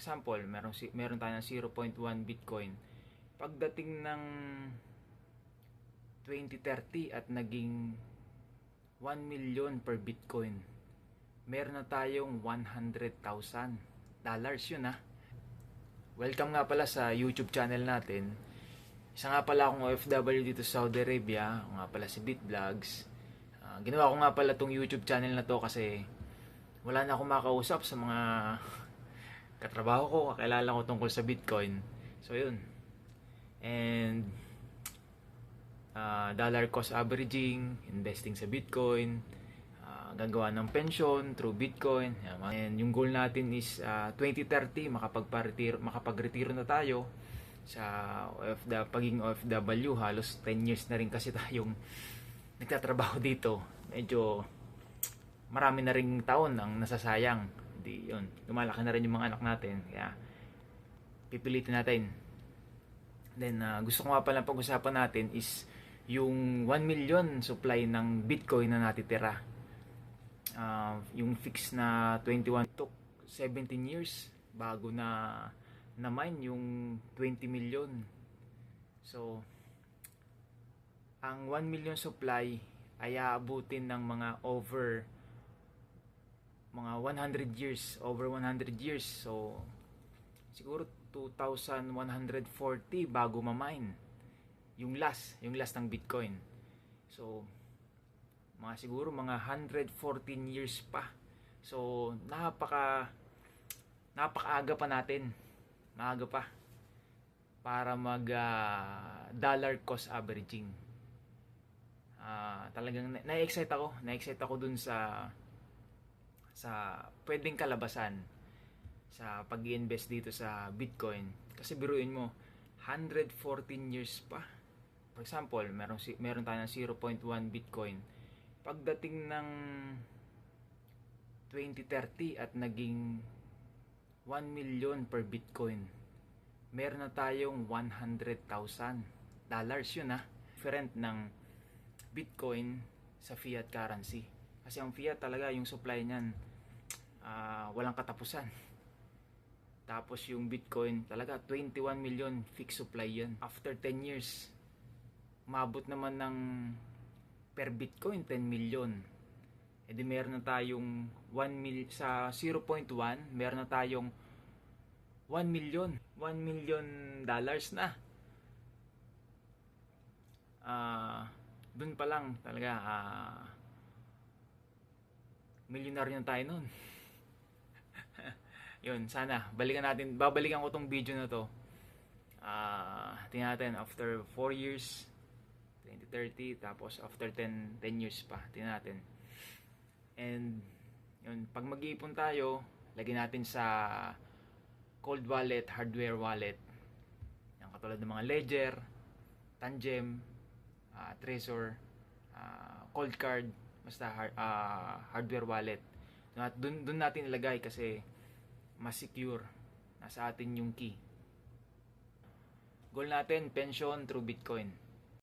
example, meron tayo ng 0.1 Bitcoin. Pagdating ng 2030 at naging 1 million per Bitcoin, meron na tayong $100,000. Yun ah. Welcome nga pala sa YouTube channel natin. Isa nga pala akong OFW dito sa Saudi Arabia. Ako nga pala si BitVlogs. Ginawa ko nga pala tong YouTube channel na to kasi wala na akong makausap sa mga katrabaho ko, kakilala ko tungkol sa Bitcoin. So yun. And dollar cost averaging, investing sa Bitcoin, gagawa ng pension through Bitcoin. And yung goal natin is 2030 makapag-retiro na tayo sa pagiging OFW. Halos 10 years na rin kasi tayong nagtatrabaho dito. Medyo marami na ring taon ang nasasayang. Hindi yun. Lumalaki na rin yung mga anak natin. Kaya pipilitin natin. Then gusto ko nga pala pag-usapan natin is yung 1 million supply ng Bitcoin na natitira. Yung fix na 21 took 17 years bago na mine yung 20 million. So ang 1 million supply ay aabutin ng mga 100 years, over 100 years. So siguro 2140 bago ma-mine yung last ng Bitcoin. So siguro mga 114 years pa. So napakaaga pa natin. Maaga pa para mag dollar cost averaging. Talagang na-excite ako dun sa pwedeng kalabasan sa pag-i-invest dito sa Bitcoin. Kasi biruin mo, 114 years pa. For example, meron tayo ng 0.1 Bitcoin. Pagdating ng 2030 at naging 1 million per Bitcoin, meron na tayong $100,000. Yun ah. Different ng Bitcoin sa fiat currency. Kasi ang fiat talaga, yung supply niyan, walang katapusan. Tapos yung Bitcoin talaga 21 million fixed supply yan. After 10 years, umabot naman ng per Bitcoin 10 million. E di meron na tayong 1 million sa 0.1, meron na tayong 1 million dollars na. Dun pa lang talaga milyonaryo na tayo nun. Yun, sana babalikan ko tong video na to. Tingnan natin after 4 years 2030, tapos after 10 years pa tingnan natin. And yun, pag mag-iipon tayo, lagyan natin sa cold wallet, hardware wallet. Yan, katulad ng mga Ledger, Tangem, Trezor, Cold Card, basta hardware wallet. Dun natin ilagay kasi mas secure. Nasa atin yung key. Goal natin, pension through Bitcoin.